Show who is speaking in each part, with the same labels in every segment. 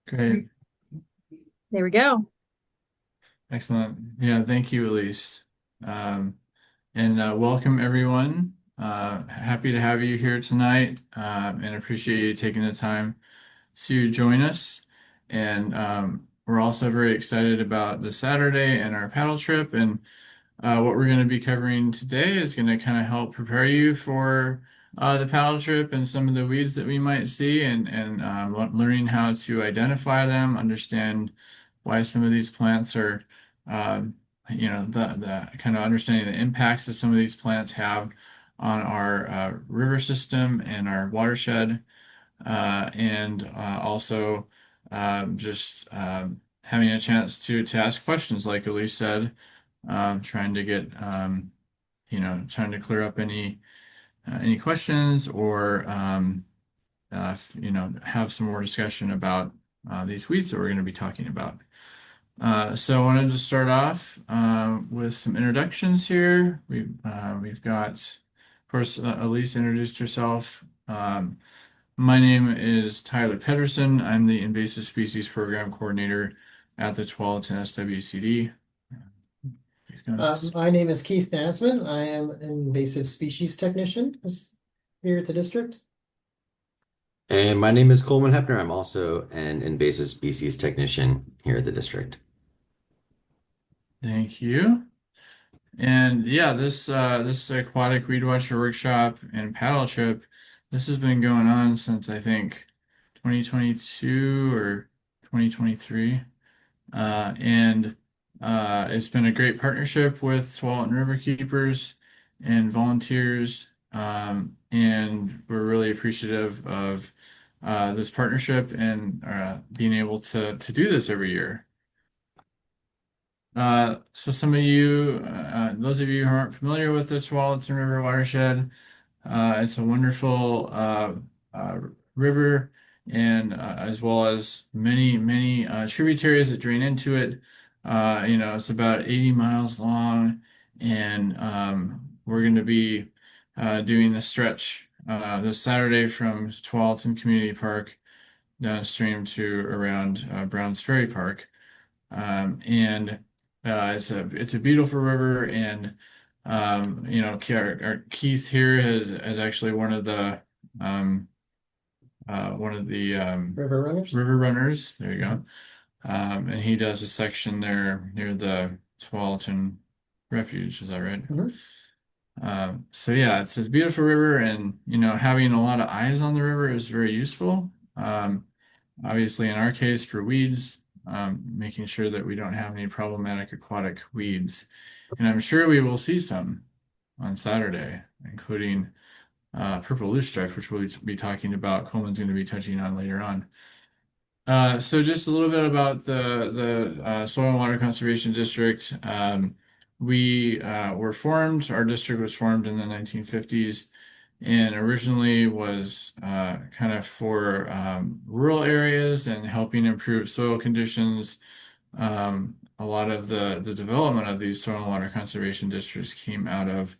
Speaker 1: Great.
Speaker 2: There we go.
Speaker 1: Excellent. Yeah, thank you, Elise. Um, and welcome everyone. Happy to have you here tonight, and appreciate you taking the time to join us. And we're also very excited about the Saturday and our paddle trip. And what we're going to be covering today is going to kind of help prepare you for the paddle trip and some of the weeds that we might see, and learning how to identify them, understand why some of these plants are, um, the kind of understanding the impacts that some of these plants have on our river system and our watershed, and also just having a chance to ask questions, like Elise said, trying to get trying to clear up any questions, or have some more discussion about these weeds that we're going to be talking about. So I wanted to start off with some introductions here. We've got, of course, Elise introduced herself. My name is Tyler Pedersen. I'm the Invasive Species Program Coordinator at the Tualatin SWCD. Please go next.
Speaker 3: My name is Keith Nasman. I am an invasive species technician here at the district.
Speaker 4: And my name is Coleman Hepner. I'm also an invasive species technician here at the district.
Speaker 1: Thank you. And yeah, this aquatic weed watcher workshop and paddle trip, this has been going on since I think 2022 or 2023. And it's been a great partnership with Tualatin River Keepers and volunteers. And we're really appreciative of this partnership and being able to do this every year. So some of you, those of you who aren't familiar with the Tualatin River watershed, it's a wonderful uh, river, and as well as many tributaries that drain into it. It's about 80 miles long, and we're going to be doing the stretch this Saturday from Tualatin Community Park downstream to around Browns Ferry Park. And it's a beautiful river, and our Keith here is actually um, one of the
Speaker 3: River runners.
Speaker 1: river runners. There you go. And he does a section there near the Tualatin Refuge. Is that right?
Speaker 3: Mhm.
Speaker 1: So yeah, it's this beautiful river, and having a lot of eyes on the river is very useful. Obviously, in our case, for weeds, making sure that we don't have any problematic aquatic weeds. And I'm sure we will see some on Saturday, including purple loosestrife, which we'll be talking about. Coleman's going to be touching on later on. So just a little bit about the Soil and Water Conservation District. We were formed, our district was formed in the 1950s, and originally was kind of for rural areas and helping improve soil conditions. A lot of the development of these soil and water conservation districts came out of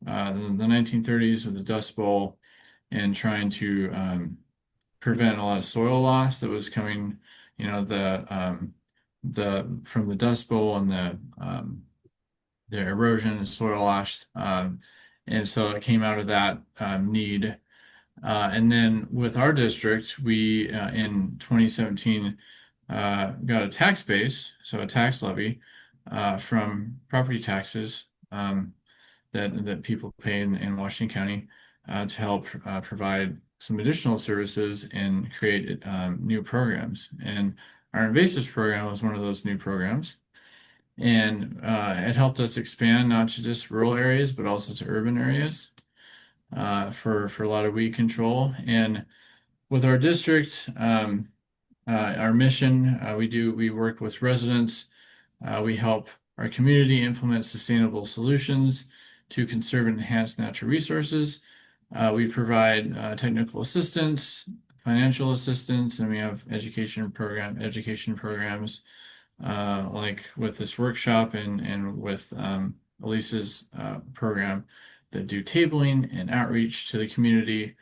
Speaker 1: the 1930s with the Dust Bowl, and trying to prevent a lot of soil loss that was coming, the from the Dust Bowl and the erosion and soil ash. And so it came out of that need. And then with our district, we in 2017 got a tax base, so a tax levy from property taxes, that people pay in Washington County to help provide some additional services and create new programs. And our invasives program was one of those new programs. And it helped us expand not to just rural areas, but also to urban areas for a lot of weed control. And with our district, our mission, we work with residents. We help our community implement sustainable solutions to conserve and enhance natural resources. We provide technical assistance, financial assistance, and we have education programs, like with this workshop, and with Elisa's program, that do tabling and outreach to the community.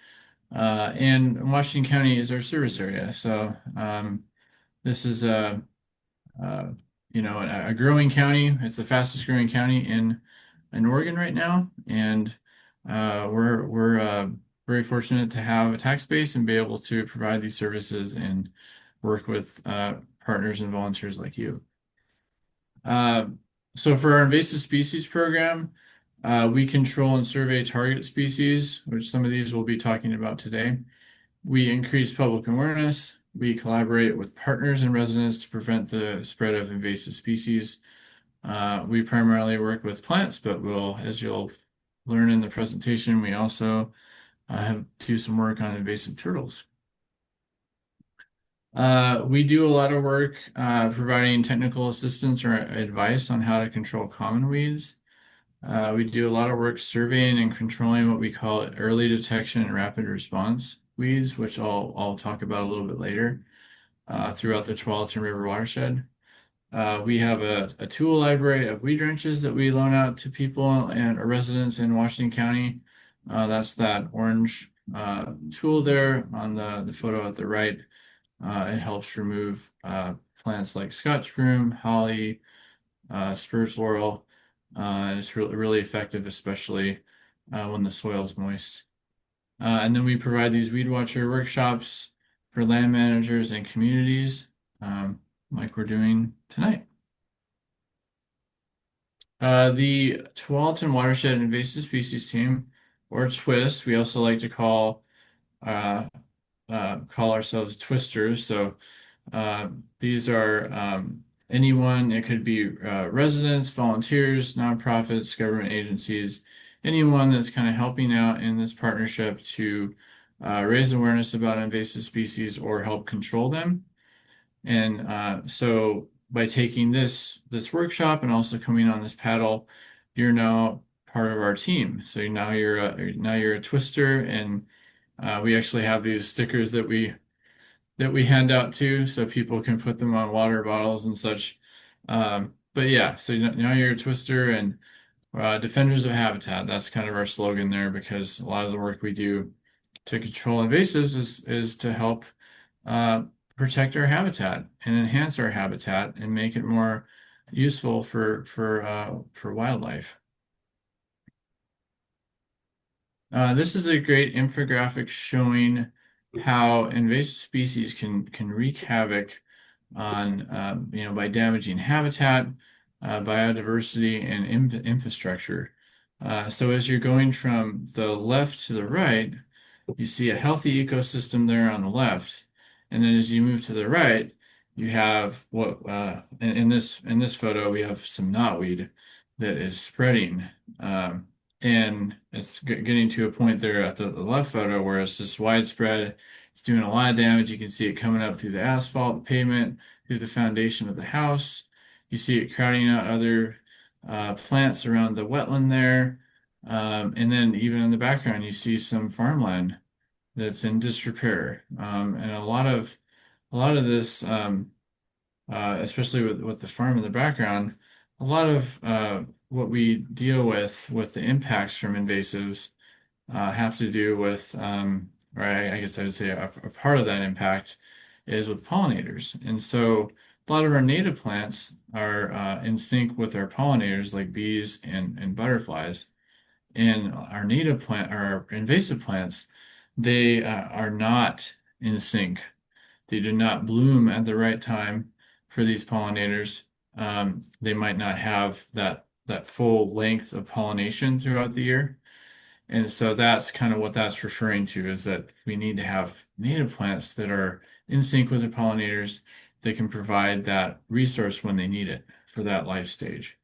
Speaker 1: And Washington County is our service area. So This is uh, a growing county. It's the fastest growing county in Oregon right now, and we're very fortunate to have a tax base and be able to provide these services and work with partners and volunteers like you. Uh, so for our invasive species program, we control and survey target species, which some of these we'll be talking about today. We increase public awareness. We collaborate with partners and residents to prevent the spread of invasive species. We primarily work with plants, but as you'll learn in the presentation, we also do some work on invasive turtles. We do a lot of work providing technical assistance or advice on how to control common weeds. We do a lot of work surveying and controlling what we call early detection and rapid response weeds, which I'll talk about a little bit later throughout the Tualatin River watershed. We have a tool library of weed wrenches that we loan out to people and residents in Washington County. That's that orange tool there on the photo at the right. It helps remove plants like Scotch broom, holly, spruce laurel, and it's really effective, especially when the soil is moist. And then we provide these weed watcher workshops for land managers and communities, like we're doing tonight. The Tualatin Watershed Invasive Species Team, or TWIST, we also like to uh, call ourselves twisters. So these are anyone, it could be residents, volunteers, nonprofits, government agencies, anyone that's kind of helping out in this partnership to raise awareness about invasive species or help control them. And so by taking this workshop and also coming on this paddle, you're now part of our team. So now you're a twister, and we actually have these stickers that we hand out too, so people can put them on water bottles and such. But yeah, so now you're a twister and defenders of habitat. That's kind of our slogan there, because a lot of the work we do to control invasives is to help uh, protect our habitat and enhance our habitat and make it more useful for wildlife. This is a great infographic showing how invasive species can wreak havoc on by damaging habitat, biodiversity, and infrastructure. So as you're going from the left to the right, you see a healthy ecosystem there on the left, and then as you move to the right, you have what in this photo we have some knotweed that is spreading, and it's getting to a point there at the left photo where it's just widespread. It's doing a lot of damage. You can see it coming up through the asphalt, the pavement, through the foundation of the house. You see it crowding out other plants around the wetland there. And then even in the background, you see some farmland that's in disrepair. And a lot of this, especially with the farm in the background, a lot of what we deal with the impacts from invasives have to do with, or I guess I would say a part of that impact is with pollinators. And so a lot of our native plants are in sync with our pollinators, like bees and butterflies. And our invasive plants, they are not in sync. They do not bloom at the right time for these pollinators. They might not have that full length of pollination throughout the year. And so that's kind of what that's referring to, is that we need to have native plants that are in sync with the pollinators that can provide that resource when they need it for that life stage.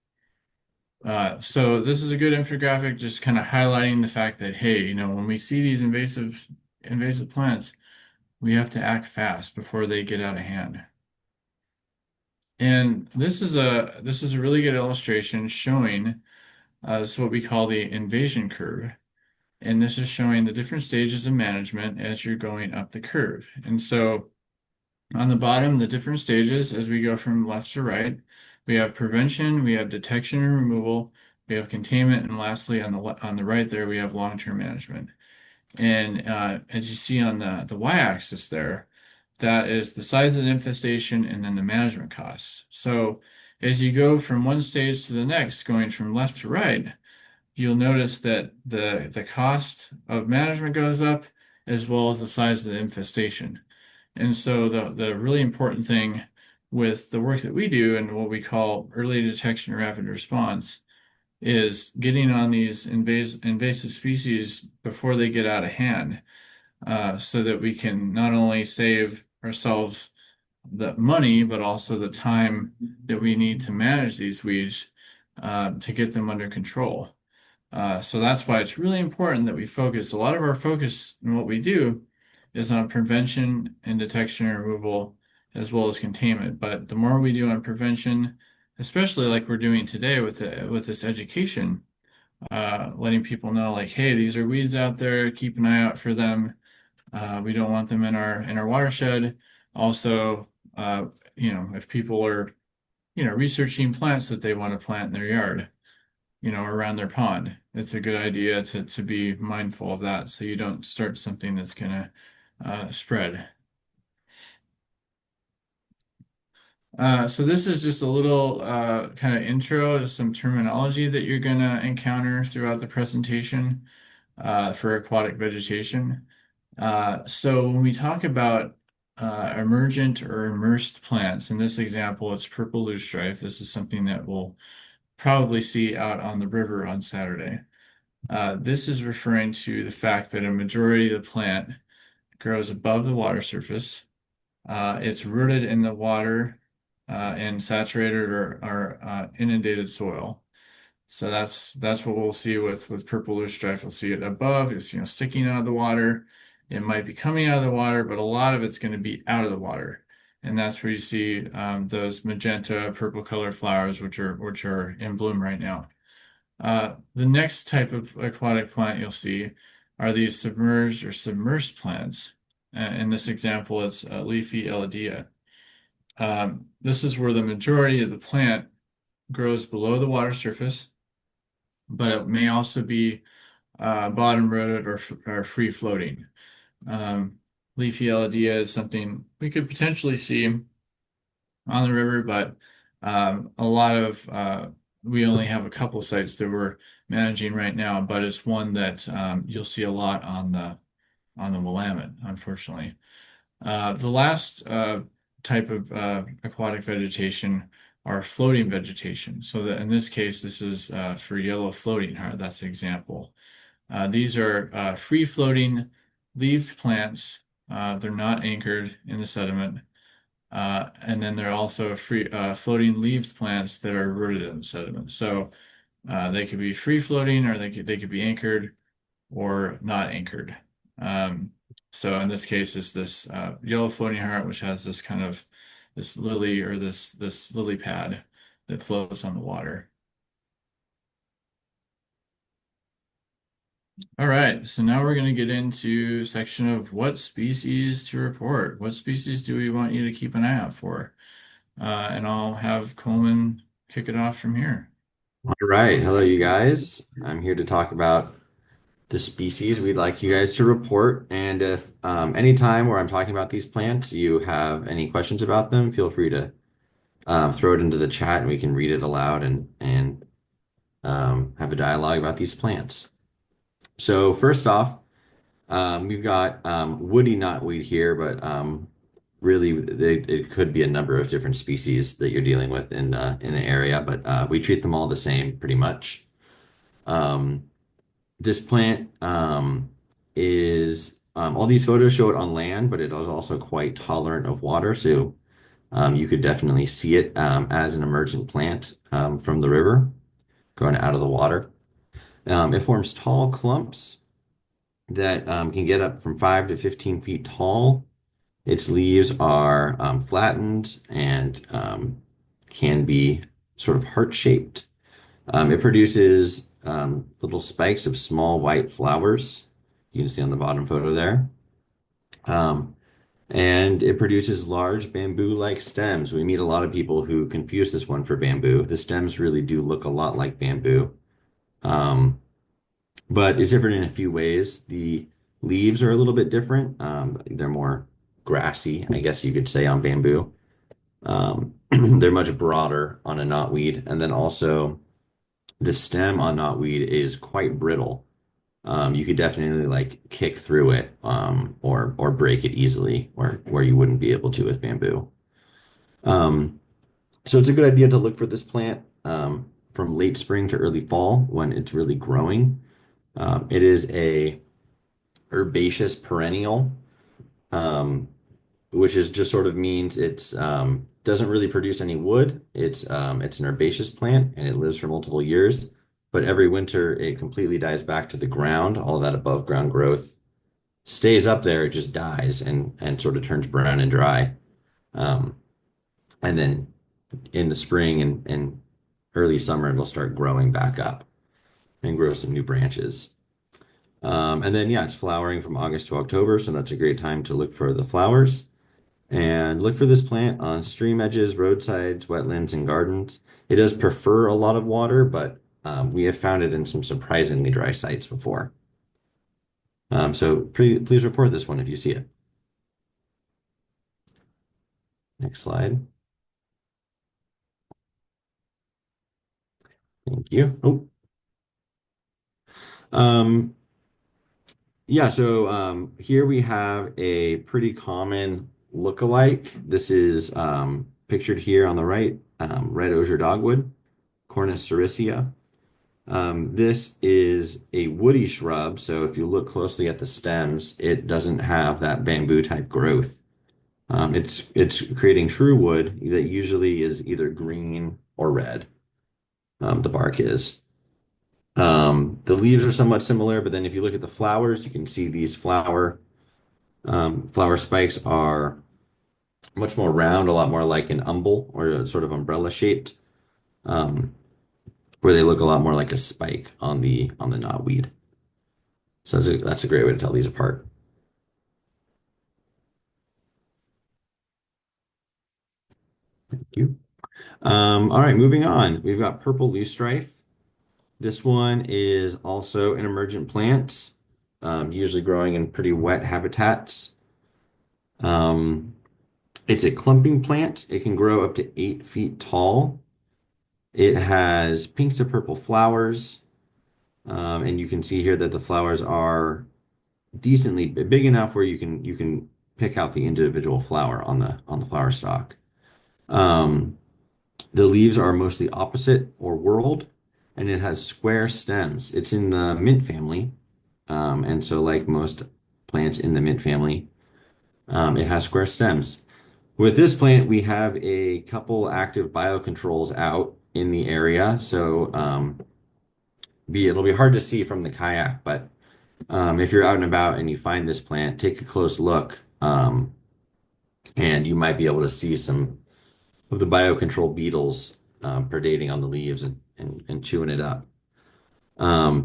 Speaker 1: So this is a good infographic, just kind of highlighting the fact that, hey, when we see these invasive plants, we have to act fast before they get out of hand. And this is a really good illustration showing this is what we call the invasion curve. And this is showing the different stages of management as you're going up the curve. And so on the bottom, the different stages as we go from left to right, we have prevention, we have detection and removal, we have containment, and lastly on the right there, we have long-term management. And as you see on the y-axis there, that is the size of the infestation and then the management costs. So as you go from one stage to the next, going from left to right, you'll notice that the cost of management goes up as well as the size of the infestation. And so the really important thing with the work that we do and what we call early detection and rapid response is getting on these invasive species before they get out of hand, so that we can not only save ourselves the money, but also the time that we need to manage these weeds, to get them under control. So that's why it's really important that we focus. A lot of our focus in what we do is on prevention and detection and removal as well as containment. But the more we do on prevention, especially like we're doing today with this education, letting people know like, hey, these are weeds out there, keep an eye out for them. We don't want them in our watershed. Also, if people are, researching plants that they want to plant in their yard, around their pond, it's a good idea to be mindful of that so you don't start something that's gonna spread. So this is just a little kind of intro to some terminology that you're gonna encounter throughout the presentation for aquatic vegetation. So when we talk about emergent or immersed plants, in this example, it's purple loosestrife. This is something that we'll probably see out on the river on Saturday. This is referring to the fact that a majority of the plant grows above the water surface. It's rooted in the water in saturated or inundated soil. So that's what we'll see with purple loosestrife. We'll see it above. It's sticking out of the water. It might be coming out of the water, but a lot of it's going to be out of the water, and that's where you see those magenta, purple colored flowers, which are in bloom right now. The next type of aquatic plant you'll see are these submerged or submersed plants. In this example, it's leafy elodea. This is where the majority of the plant grows below the water surface, but it may also be bottom rooted or free floating. Leafy elodea is something we could potentially see on the river, but a lot of we only have a couple sites that we're managing right now, but it's one that you'll see a lot on the Willamette, unfortunately. The last type of aquatic vegetation are floating vegetation. So that in this case, this is for yellow floating heart. That's the example. These are free floating leaved plants. They're not anchored in the sediment. And then they're also free floating leaves plants that are rooted in the sediment. So they could be free floating or they could be anchored or not anchored. So in this case, it's this yellow floating heart, which has this kind of this lily or this lily pad that floats on the water. All right, so now we're going to get into section of what species to report. What species do we want you to keep an eye out for? And I'll have Coleman kick it off from here.
Speaker 4: All right. Hello, you guys. I'm here to talk about the species we'd like you guys to report. And if anytime where I'm talking about these plants, you have any questions about them, feel free to throw it into the chat and we can read it aloud and have a dialogue about these plants. So first off, we've got woody knotweed here, but really it could be a number of different species that you're dealing with in the area, but we treat them all the same pretty much. This plant is all these photos show it on land, but it is also quite tolerant of water, so you could definitely see it as an emergent plant from the river going out of the water. It forms tall clumps that can get up from 5 to 15 feet tall. Its leaves are flattened and can be sort of heart-shaped. It produces little spikes of small white flowers. You can see on the bottom photo there. And it produces large bamboo-like stems. We meet a lot of people who confuse this one for bamboo. The stems really do look a lot like bamboo. But it's different in a few ways. The leaves are a little bit different. They're more grassy, I guess you could say, on bamboo. They're much broader on a knotweed, and then also the stem on knotweed is quite brittle. You could definitely like kick through it, or break it easily, where you wouldn't be able to with bamboo. Um, so it's a good idea to look for this plant from late spring to early fall when it's really growing. It is a herbaceous perennial, um, which is just sort of means it's doesn't really produce any wood. It's an herbaceous plant and it lives for multiple years. But every winter it completely dies back to the ground. All that above ground growth stays up there. It just dies and sort of turns brown and dry. Um, and then in the spring and early summer it'll start growing back up and grow some new branches. And then yeah, it's flowering from August to October, so that's a great time to look for the flowers. And look for this plant on stream edges, roadsides, wetlands, and gardens. It does prefer a lot of water, but we have found it in some surprisingly dry sites before. So please report this one if you see it. Next slide. Thank you. Oh. Um, yeah, so here we have a pretty common look-alike. This is pictured here on the right, red osier dogwood, Cornus sericea. This is a woody shrub, so if you look closely at the stems, it doesn't have that bamboo type growth. It's creating true wood that usually is either green or red. The bark is. The leaves are somewhat similar, but then if you look at the flowers, you can see these flower spikes are much more round, a lot more like an umbel or a sort of umbrella shaped, um, where they look a lot more like a spike on the knotweed. So that's a great way to tell these apart. Thank you. All right, moving on. We've got purple loosestrife. This one is also an emergent plant, usually growing in pretty wet habitats. Um, it's a clumping plant. It can grow up to 8 feet tall. It has pink to purple flowers, and you can see here that the flowers are decently big enough where you can pick out the individual flower on the flower stalk. Um, The leaves are mostly opposite or whorled, and it has square stems. It's in the mint family, and so like most plants in the mint family, it has square stems. With this plant, we have a couple active biocontrols out in the area, so it'll be hard to see from the kayak, but if you're out and about and you find this plant, take a close look, and you might be able to see some of the biocontrol beetles predating on the leaves and chewing it up.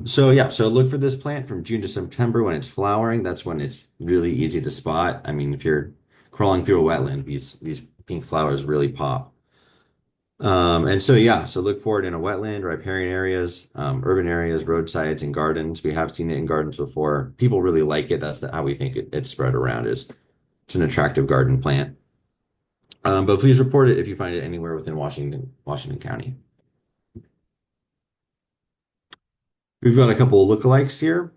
Speaker 4: So yeah, so look for this plant from June to September when it's flowering. That's when it's really easy to spot. I mean, if you're crawling through a wetland, these pink flowers really pop. And so yeah, so look for it in a wetland, riparian areas, urban areas, roadsides, and gardens. We have seen it in gardens before. People really like it. That's how we think it's spread around is it's an attractive garden plant. But please report it if you find it anywhere within Washington County. We've got a couple of lookalikes here.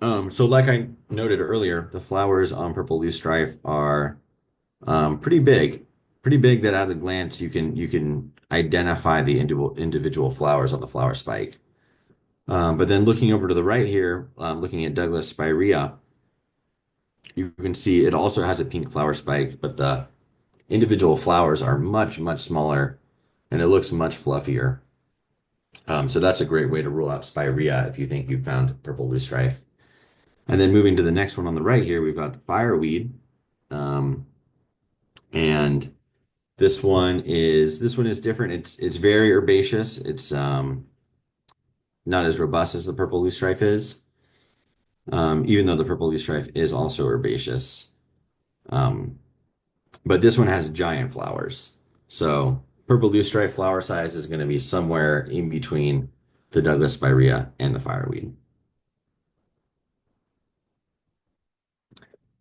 Speaker 4: So like I noted earlier, the flowers on purple loosestrife are pretty big, pretty big that at a glance you can identify the individual flowers on the flower spike. But then looking over to the right here, looking at Douglas spirea, you can see it also has a pink flower spike, but the individual flowers are much, much smaller and it looks much fluffier. So that's a great way to rule out spirea if you think you've found purple loosestrife. And then moving to the next one on the right here, we've got fireweed. Um, and this one is different. It's very herbaceous. It's not as robust as the purple loosestrife is. Even though the purple loosestrife is also herbaceous. Um, but this one has giant flowers. So purple loosestrife flower size is going to be somewhere in between the Douglas spirea and the fireweed.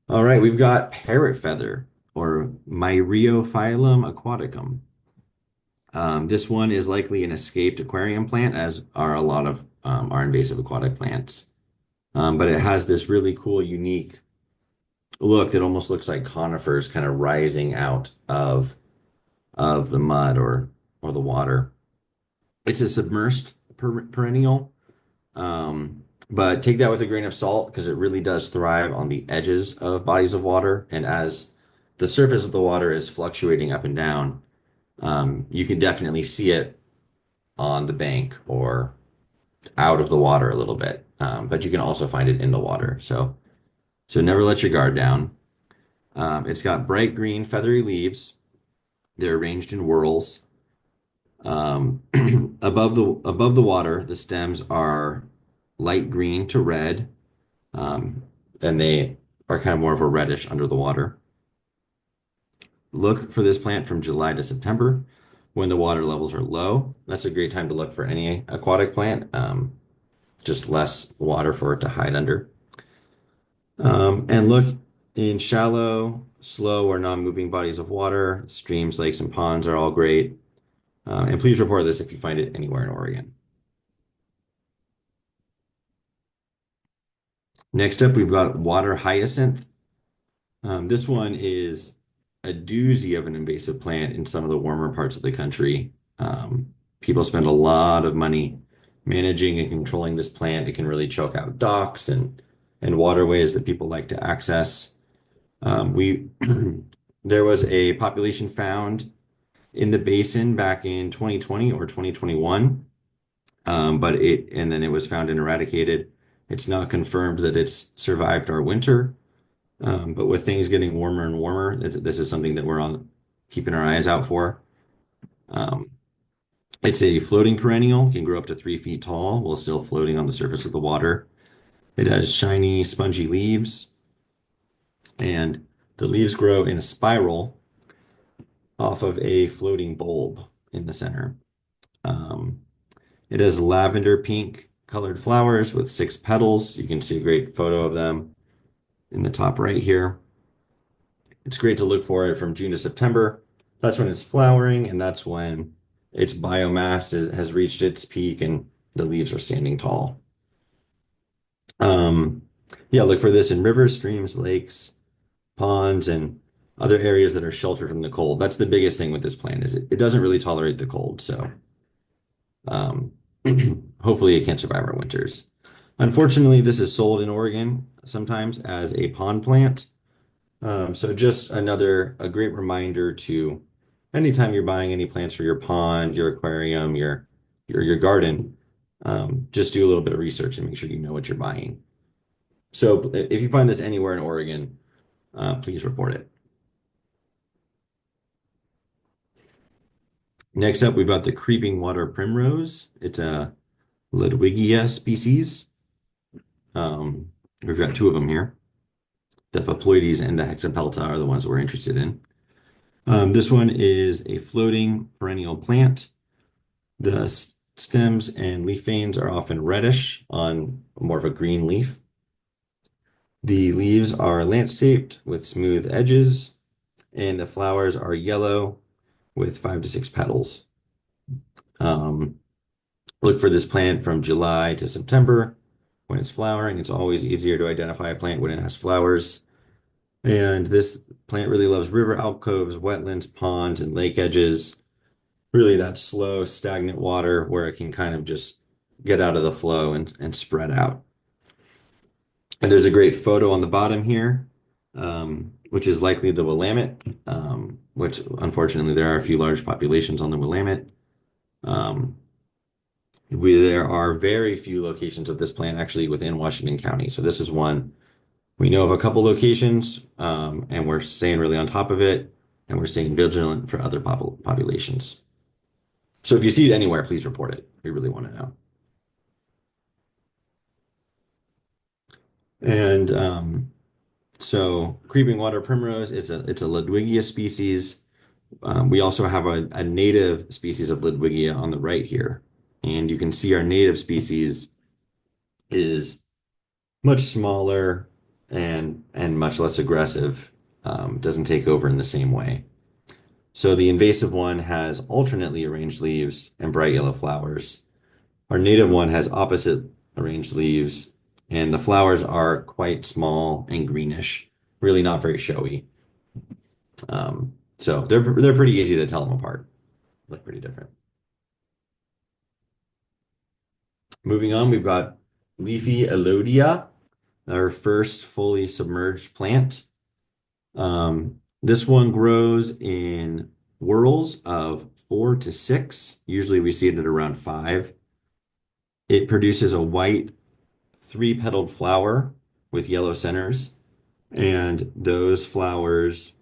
Speaker 4: All right, we've got parrot feather or Myriophyllum aquaticum. This one is likely an escaped aquarium plant, as are a lot of our invasive aquatic plants. But it has this really cool, unique look that almost looks like conifers kind of rising out of the mud or the water. It's a submersed perennial, but take that with a grain of salt because it really does thrive on the edges of bodies of water. And as the surface of the water is fluctuating up and down, you can definitely see it on the bank or out of the water a little bit. But you can also find it in the water. So never let your guard down. It's got bright green feathery leaves. They're arranged in whorls. Um, above the water, the stems are light green to red, and they are kind of more of a reddish under the water. Look for this plant from July to September when the water levels are low. That's a great time to look for any aquatic plant. Just less water for it to hide under. And look in shallow, slow, or non-moving bodies of water. Streams, lakes, and ponds are all great. And please report this if you find it anywhere in Oregon. Next up, we've got water hyacinth. This one is a doozy of an invasive plant in some of the warmer parts of the country. People spend a lot of money managing and controlling this plant. It can really choke out docks and waterways that people like to access. We there was a population found in the basin back in 2020 or 2021, and then it was found and eradicated. It's not confirmed that it's survived our winter, but with things getting warmer and warmer, this is something that we're on keeping our eyes out for. Um, it's a floating perennial, can grow up to 3 feet tall while still floating on the surface of the water. It has shiny, spongy leaves, and the leaves grow in a spiral off of a floating bulb in the center. Um, it has lavender pink colored flowers with 6 petals. You can see a great photo of them in the top right here. It's great to look for it from June to September. That's when it's flowering, and that's when its biomass has reached its peak and the leaves are standing tall. Um, yeah, look for this in rivers, streams, lakes, ponds, and other areas that are sheltered from the cold. That's the biggest thing with this plant is it doesn't really tolerate the cold. So um, hopefully it can't survive our winters. Unfortunately, this is sold in Oregon sometimes as a pond plant. So just a great reminder to anytime you're buying any plants for your pond, your aquarium, your garden, just do a little bit of research and make sure you know what you're buying. So if you find this anywhere in Oregon, please report it. Next up, we've got the creeping water primrose. It's a Ludwigia species. We've got 2 of them here. The Paploides and the Hexapelta are the ones we're interested in. This one is a floating perennial plant. The stems and leaf veins are often reddish on more of a green leaf. The leaves are lance-shaped with smooth edges, and the flowers are yellow with 5 to 6 petals. Look for this plant from July to September when it's flowering. It's always easier to identify a plant when it has flowers. And this plant really loves river alcoves, wetlands, ponds, and lake edges. Really that slow, stagnant water where it can kind of just get out of the flow and spread out. And there's a great photo on the bottom here, which is likely the Willamette, which unfortunately there are a few large populations on the Willamette. There are very few locations of this plant actually within Washington County. So this is one we know of a couple locations, and we're staying really on top of it, and we're staying vigilant for other populations. So if you see it anywhere, please report it. We really want to know. And so creeping water primrose it's a Ludwigia species. We also have a native species of Ludwigia on the right here. And you can see our native species is much smaller, and much less aggressive. Doesn't take over in the same way. So the invasive one has alternately arranged leaves and bright yellow flowers. Our native one has opposite arranged leaves, and the flowers are quite small and greenish, really not very showy. So they're pretty easy to tell them apart. Look pretty different. Moving on, we've got leafy Elodia, our first fully submerged plant. This one grows in whorls of 4 to 6. Usually we see it at around 5. It produces a white 3-petaled flower with yellow centers, and those flowers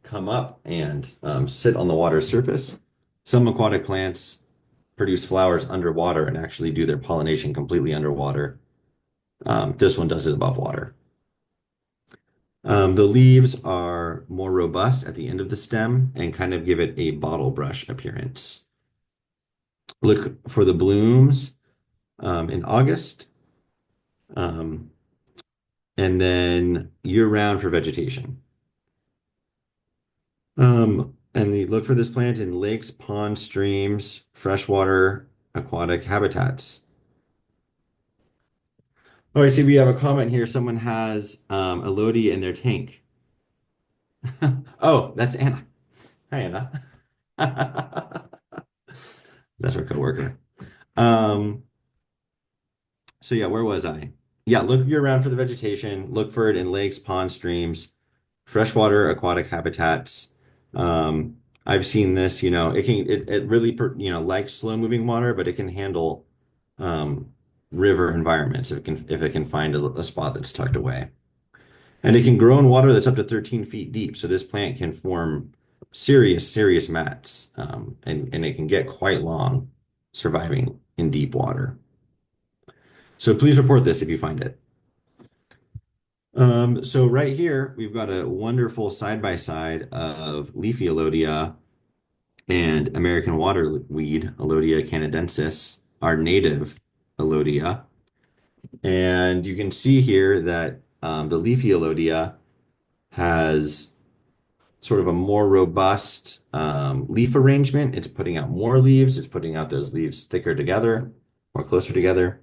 Speaker 4: come up and sit on the water's surface. Some aquatic plants produce flowers underwater and actually do their pollination completely underwater. This one does it above water. The leaves are more robust at the end of the stem and kind of give it a bottle brush appearance. Look for the blooms in August, and then year-round for vegetation. And look for this plant in lakes, ponds, streams, freshwater, aquatic habitats. Oh, I see we have a comment here. Someone has a Lodi in their tank. Oh, that's Anna. Hi, Anna. That's our coworker. So yeah, where was I? Yeah, look year round for the vegetation. Look for it in lakes, ponds, streams, freshwater, aquatic habitats. I've seen this, it really likes slow moving water, but it can handle river environments if it can find a spot that's tucked away. And it can grow in water that's up to 13 feet deep. So this plant can form serious mats, and it can get quite long surviving in deep water. So please report this if you find it. So right here, we've got a wonderful side-by-side of leafy Elodia and American waterweed, Elodia canadensis, our native Elodia. And you can see here that the leafy Elodia has sort of a more robust leaf arrangement. It's putting out more leaves. It's putting out those leaves thicker together, more closer together.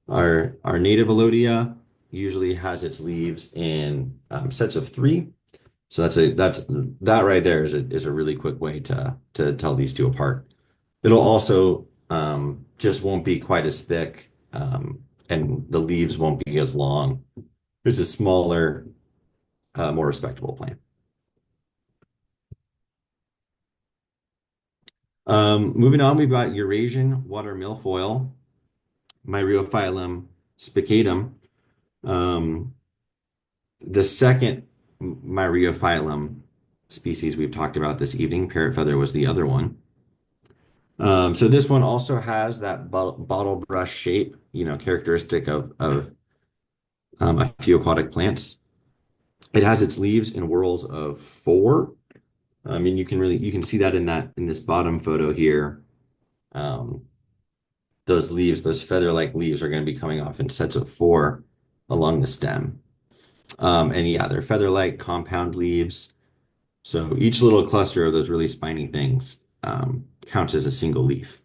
Speaker 4: Our native Elodia usually has its leaves in sets of 3. So that right there is a really quick way to tell these two apart. It'll also just won't be quite as thick, and the leaves won't be as long. It's a smaller, more respectable plant. Moving on, we've got Eurasian water milfoil, Myriophyllum spicatum. The second Myriophyllum species we've talked about this evening, parrot feather was the other one. So this one also has that bottle brush shape, characteristic of a few aquatic plants. It has its leaves in whorls of 4. I mean, you can see that in this bottom photo here. Those leaves, those feather-like leaves, are going to be coming off in sets of 4 along the stem. And yeah, they're feather-like compound leaves. So each little cluster of those really spiny things counts as a single leaf.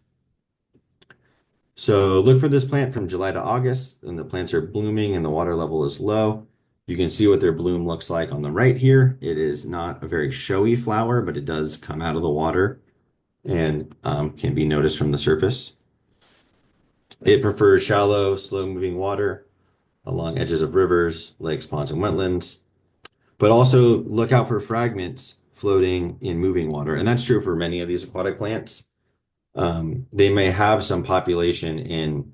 Speaker 4: So look for this plant from July to August, and the plants are blooming and the water level is low. You can see what their bloom looks like on the right here. It is not a very showy flower, but it does come out of the water and can be noticed from the surface. It prefers shallow, slow-moving water along edges of rivers, lakes, ponds, and wetlands. But also look out for fragments floating in moving water. And that's true for many of these aquatic plants. They may have some population in,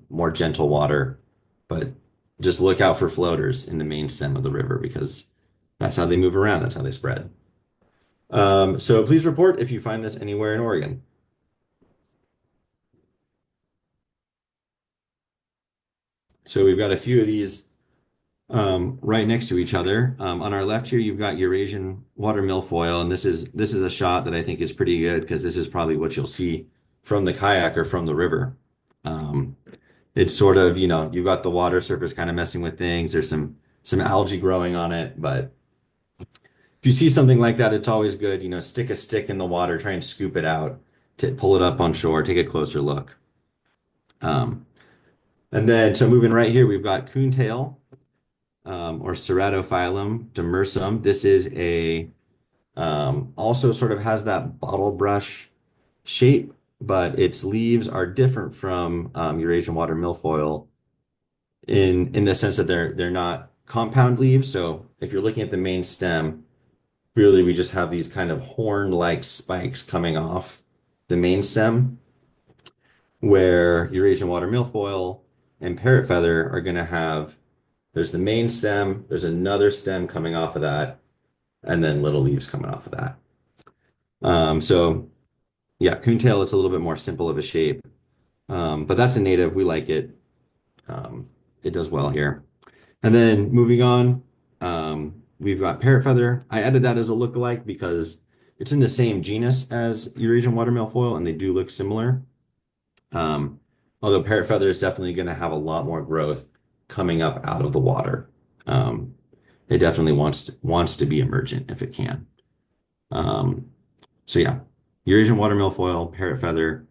Speaker 4: more gentle water, but just look out for floaters in the main stem of the river because that's how they move around. That's how they spread. So please report if you find this anywhere in Oregon. So we've got a few of these right next to each other. On our left here, you've got Eurasian water milfoil, and this is a shot that I think is pretty good because this is probably what you'll see from the kayak or from the river. it's sort of, you've got the water surface kind of messing with things. There's some algae growing on it, but if you see something like that, it's always good, stick a stick in the water, try and scoop it out, to pull it up on shore, take a closer look. And then, so moving right here, we've got coontail, or Ceratophyllum demersum. This is also sort of has that bottle brush shape, but its leaves are different from Eurasian water milfoil in the sense that they're not compound leaves. So if you're looking at the main stem, really we just have these kind of horn-like spikes coming off the main stem, where Eurasian water milfoil and parrot feather are going to have, there's the main stem, there's another stem coming off of that, and then little leaves coming off of that. So yeah, coontail, it's a little bit more simple of a shape, but that's a native. We like it. It does well here. And then moving on, we've got parrot feather. I added that as a lookalike because it's in the same genus as Eurasian water milfoil, and they do look similar. Um, Although parrot feather is definitely going to have a lot more growth coming up out of the water. It definitely wants to be emergent if it can. So yeah, Eurasian water milfoil, parrot feather,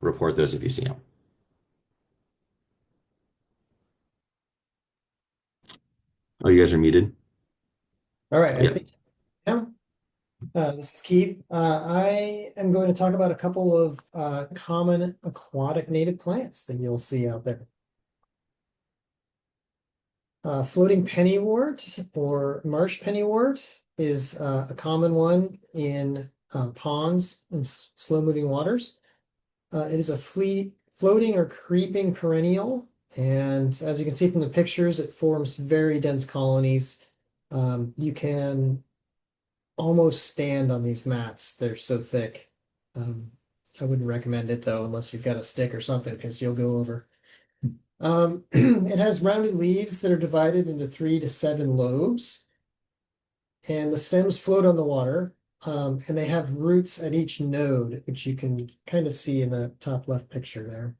Speaker 4: report those if you see them. Oh, you guys are muted?
Speaker 3: All right, I
Speaker 4: Yeah.
Speaker 3: think this is Keith. I am going to talk about a couple of common aquatic native plants that you'll see out there. Floating pennywort or marsh pennywort is a common one in ponds and slow-moving waters. It is a floating or creeping perennial, and as you can see from the pictures, it forms very dense colonies. You can almost stand on these mats. They're so thick. I wouldn't recommend it though, unless you've got a stick or something, because you'll go over. It has rounded leaves that are divided into 3 to 7 lobes, and the stems float on the water. And they have roots at each node, which you can kind of see in the top left picture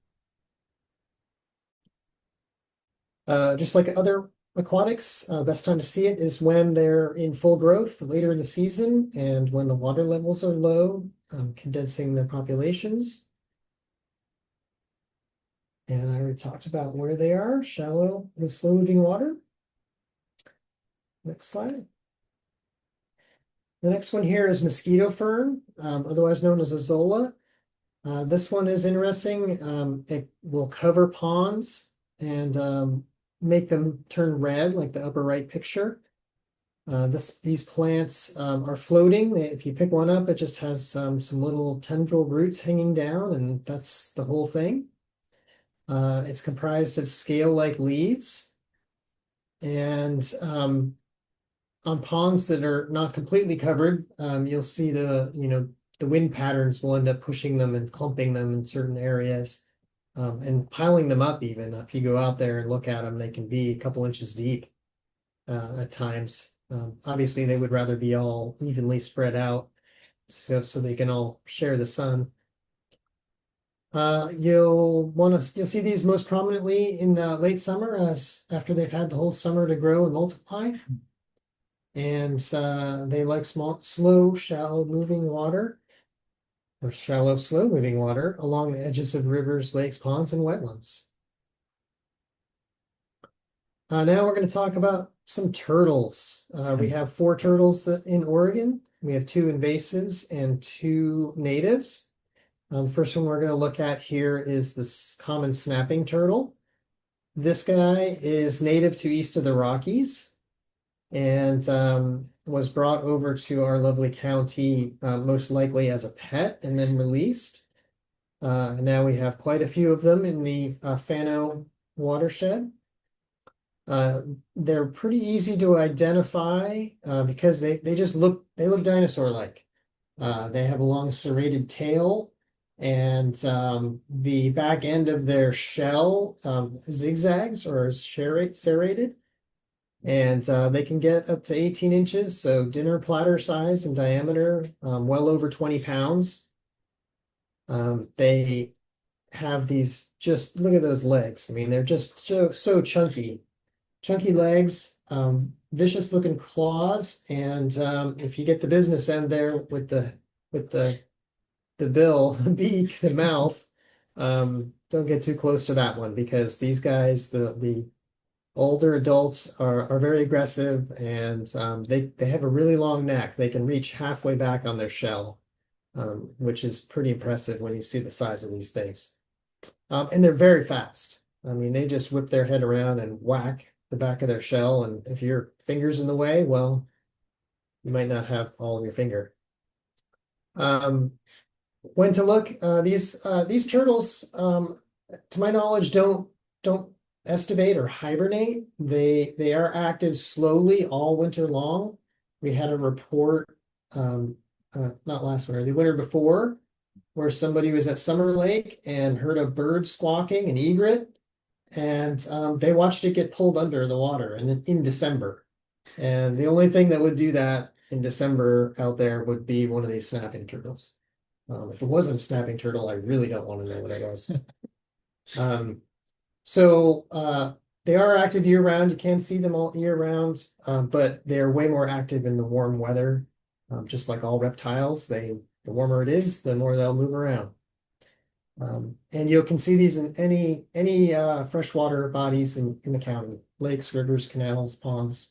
Speaker 3: there. Just like other aquatics, best time to see it is when they're in full growth later in the season and when the water levels are low, condensing their populations. And I already talked about where they are, shallow and slow-moving water. Next slide. The next one here is mosquito fern, otherwise known as azolla. This one is interesting. It will cover ponds and make them turn red, like the upper right picture. These plants are floating. If you pick one up, it just has some little tendril roots hanging down, and that's the whole thing. It's comprised of scale-like leaves, and on ponds that are not completely covered, you'll see the wind patterns will end up pushing them and clumping them in certain areas, and piling them up even. If you go out there and look at them, they can be a couple inches deep at times. Obviously, they would rather be all evenly spread out so they can all share the sun. You'll see these most prominently in late summer, as after they've had the whole summer to grow and multiply. And they like slow, shallow-moving water, or shallow, slow-moving water along the edges of rivers, lakes, ponds, and wetlands. Now we're going to talk about some turtles. We have 4 turtles in Oregon. We have 2 invasives and 2 natives. The first one we're going to look at here is this common snapping turtle. This guy is native to east of the Rockies and was brought over to our lovely county, most likely as a pet and then released. Now we have quite a few of them in the Fano watershed. They're pretty easy to identify because they look dinosaur-like. They have a long serrated tail, and the back end of their shell zigzags or is serrated, and they can get up to 18 inches, so dinner platter size in diameter, well over 20 pounds. They have these, just look at those legs. I mean, they're just so chunky. Chunky legs, vicious looking claws, and if you get the business end there with the bill, the beak, the mouth, don't get too close to that one because these guys, the older adults are very aggressive, and they have a really long neck. They can reach halfway back on their shell, which is pretty impressive when you see the size of these things. And they're very fast. I mean, they just whip their head around and whack the back of their shell, and if your finger's in the way, well, you might not have all of your finger. When to look, these turtles, to my knowledge, don't estivate or hibernate. They are active slowly all winter long. We had a report, not last winter, the winter before, where somebody was at Summer Lake and heard a bird squawking, an egret, and they watched it get pulled under the water, and then in December. And the only thing that would do that in December out there would be one of these snapping turtles. If it wasn't a snapping turtle, I really don't want to know what it was. So they are active year round. You can see them all year round, but they're way more active in the warm weather. Just like all reptiles, the warmer it is, the more they'll move around. And you can see these in any freshwater bodies in the county: lakes, rivers, canals, ponds.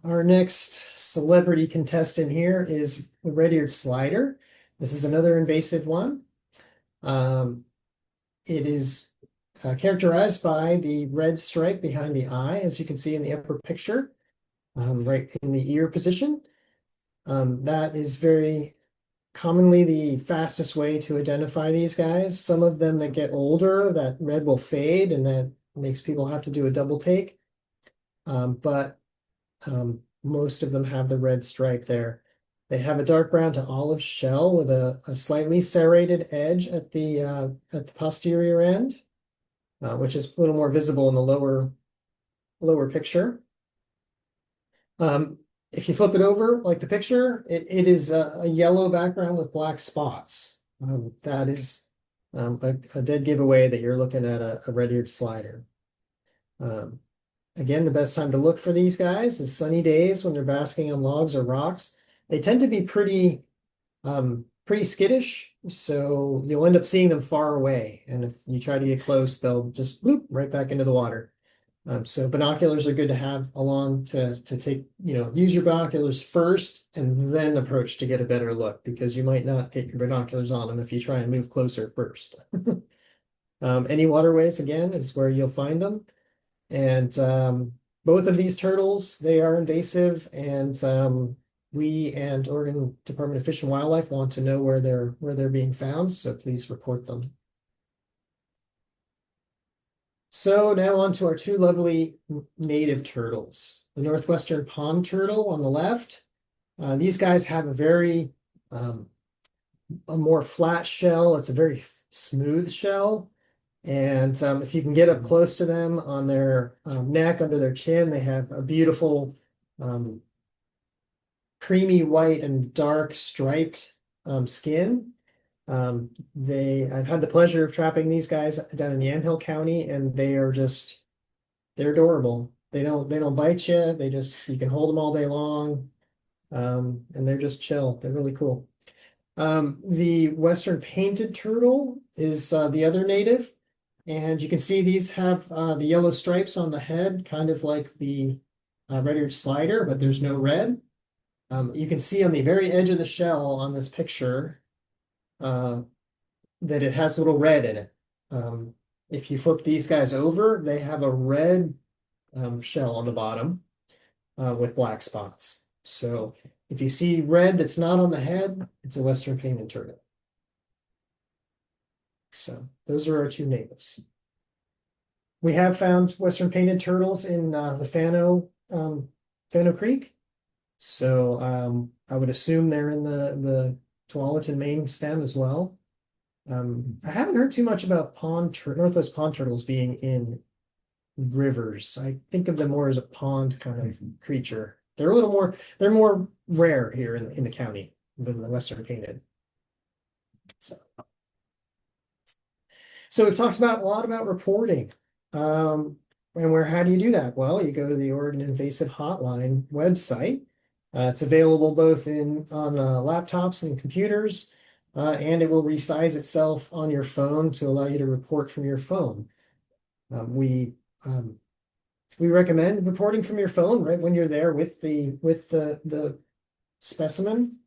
Speaker 3: Our next celebrity contestant here is the red-eared slider. This is another invasive one. It is characterized by the red stripe behind the eye, as you can see in the upper picture, right in the ear position. That is very commonly the fastest way to identify these guys. Some of them that get older, that red will fade, and that makes people have to do a double take. But most of them have the red stripe there. They have a dark brown to olive shell with a slightly serrated edge at the posterior end, which is a little more visible in the lower picture. If you flip it over like the picture, it is a yellow background with black spots. That is a dead giveaway that you're looking at a red-eared slider. Again, the best time to look for these guys is sunny days when they're basking on logs or rocks. They tend to be pretty skittish, so you'll end up seeing them far away. And if you try to get close, they'll just bloop right back into the water. So binoculars are good to have along to take, use your binoculars first and then approach to get a better look, because you might not get your binoculars on them if you try and move closer first. Any waterways, again, is where you'll find them. And both of these turtles, they are invasive, and we and Oregon Department of Fish and Wildlife want to know where they're being found, so please report them. So now on to our two lovely native turtles. The northwestern pond turtle on the left. These guys have a more flat shell. It's a very smooth shell. And if you can get up close to them on their neck, under their chin, they have a beautiful creamy white and dark striped skin. I've had the pleasure of trapping these guys down in Yamhill County, and they're adorable. They don't bite you. You can hold them all day long. And they're just chill. They're really cool. The western painted turtle is the other native. And you can see these have the yellow stripes on the head, kind of like the red-eared slider, but there's no red. You can see on the very edge of the shell on this picture that it has a little red in it. If you flip these guys over, they have a red shell on the bottom with black spots. So if you see red that's not on the head, it's a western painted turtle. So those are our two natives. We have found western painted turtles in the Fano Creek. So I would assume they're in the Tualatin main stem as well. I haven't heard too much about northwest pond turtles being in rivers. I think of them more as a pond kind of creature. They're more rare here in the county than the western painted. So we've talked about a lot about reporting. And how do you do that? Well, you go to the Oregon Invasive Hotline website. It's available both on laptops and computers, and it will resize itself on your phone to allow you to report from your phone. We recommend reporting from your phone right when you're there with the specimen,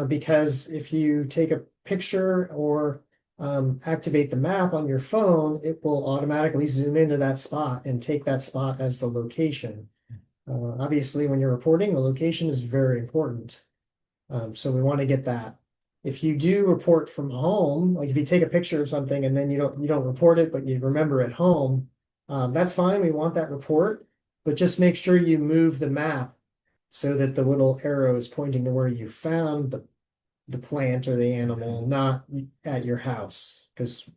Speaker 3: because if you take a picture or activate the map on your phone, it will automatically zoom into that spot and take that spot as the location. Obviously, when you're reporting, the location is very important. So we want to get that. If you do report from home, like if you take a picture of something and then you don't report it, but you remember at home, that's fine. We want that report, but just make sure you move the map so that the little arrow is pointing to where you found the plant or the animal, not at your house. Because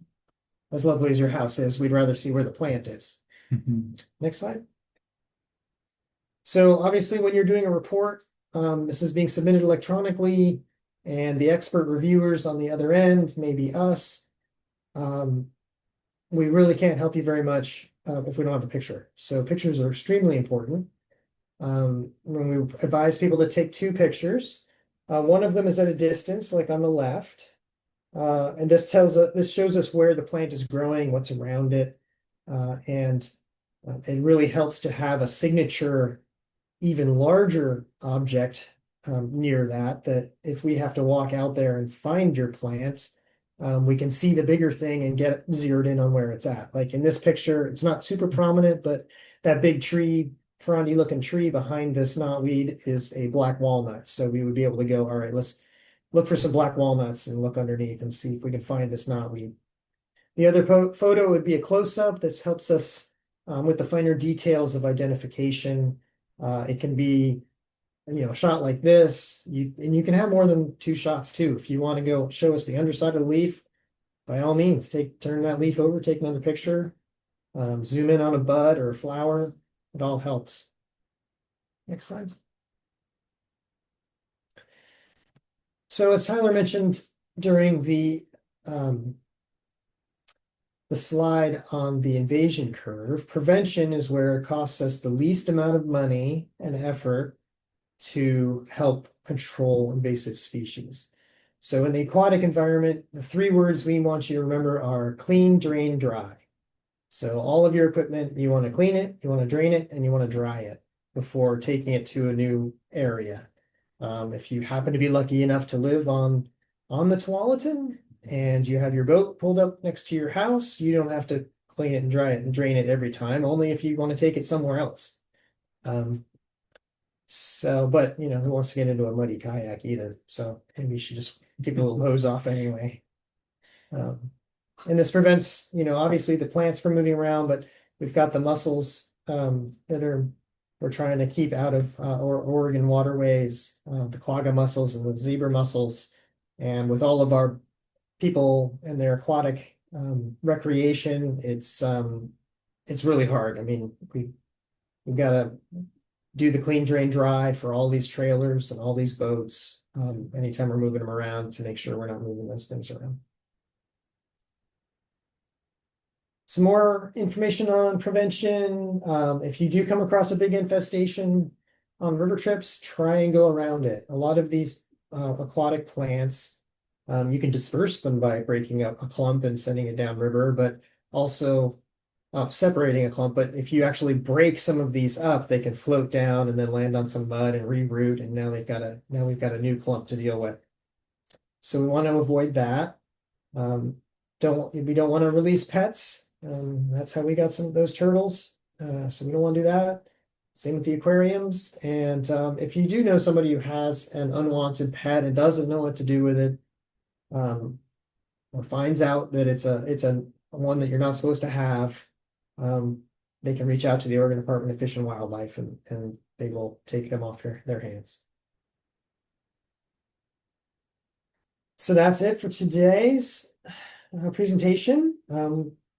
Speaker 3: as lovely as your house is, we'd rather see where the plant is. Next slide. So obviously, when you're doing a report, this is being submitted electronically, and the expert reviewers on the other end, maybe us, we really can't help you very much if we don't have a picture. So pictures are extremely important. When we advise people to take 2 pictures, one of them is at a distance, like on the left, and this shows us where the plant is growing, what's around it, and it really helps to have a signature, even larger object near that if we have to walk out there and find your plant, we can see the bigger thing and get zeroed in on where it's at. Like in this picture, it's not super prominent, but that big tree, frondy looking tree behind this knotweed is a black walnut. So we would be able to go, all right, let's look for some black walnuts and look underneath and see if we can find this knotweed. The other photo would be a close-up. This helps us with the finer details of identification. It can be, a shot like this. And you can have more than 2 shots too. If you want to go show us the underside of the leaf, by all means, turn that leaf over, take another picture, zoom in on a bud or a flower. It all helps. Next slide. So as Tyler mentioned during the slide on the invasion curve, prevention is where it costs us the least amount of money and effort to help control invasive species. So in the aquatic environment, the 3 words we want you to remember are clean, drain, dry. So all of your equipment, you want to clean it, you want to drain it, and you want to dry it before taking it to a new area. If you happen to be lucky enough to live on the Tualatin and you have your boat pulled up next to your house, you don't have to clean it and dry it and drain it every time, only if you want to take it somewhere else. But who wants to get into a muddy kayak either? So maybe you should just give a little hose off anyway. And this prevents, obviously the plants from moving around, but we've got the mussels that we're trying to keep out of Oregon waterways, the quagga mussels and the zebra mussels. And with all of our people and their aquatic recreation, it's really hard. I mean, we've got to do the clean, drain, dry for all these trailers and all these boats anytime we're moving them around to make sure we're not moving those things around. Some more information on prevention. If you do come across a big infestation on river trips, try and go around it. A lot of these aquatic plants, you can disperse them by breaking up a clump and sending it downriver, but also separating a clump. But if you actually break some of these up, they can float down and then land on some mud and reroot, and now we've got a new clump to deal with. So we want to avoid that. We don't want to release pets. That's how we got some of those turtles. So we don't want to do that. Same with the aquariums. And if you do know somebody who has an unwanted pet and doesn't know what to do with it, or finds out that it's a one that you're not supposed to have, they can reach out to the Oregon Department of Fish and Wildlife, and they will take them off their hands. So that's it for today's presentation.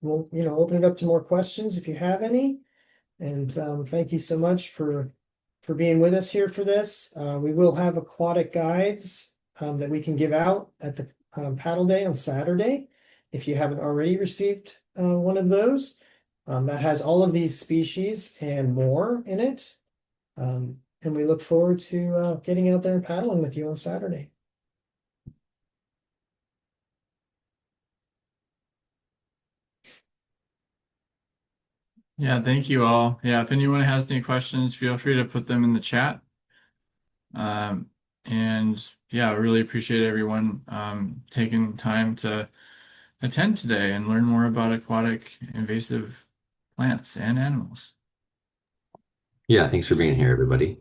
Speaker 3: We'll open it up to more questions if you have any. And thank you so much for being with us here for this. We will have aquatic guides that we can give out at paddle day on Saturday. If you haven't already received one of those, that has all of these species and more in it. And we look forward to getting out there and paddling with you on Saturday.
Speaker 1: Yeah, thank you all. Yeah, if anyone has any questions, feel free to put them in the chat. And yeah, I really appreciate everyone taking time to attend today and learn more about aquatic invasive plants and animals.
Speaker 4: Yeah, thanks for being here, everybody.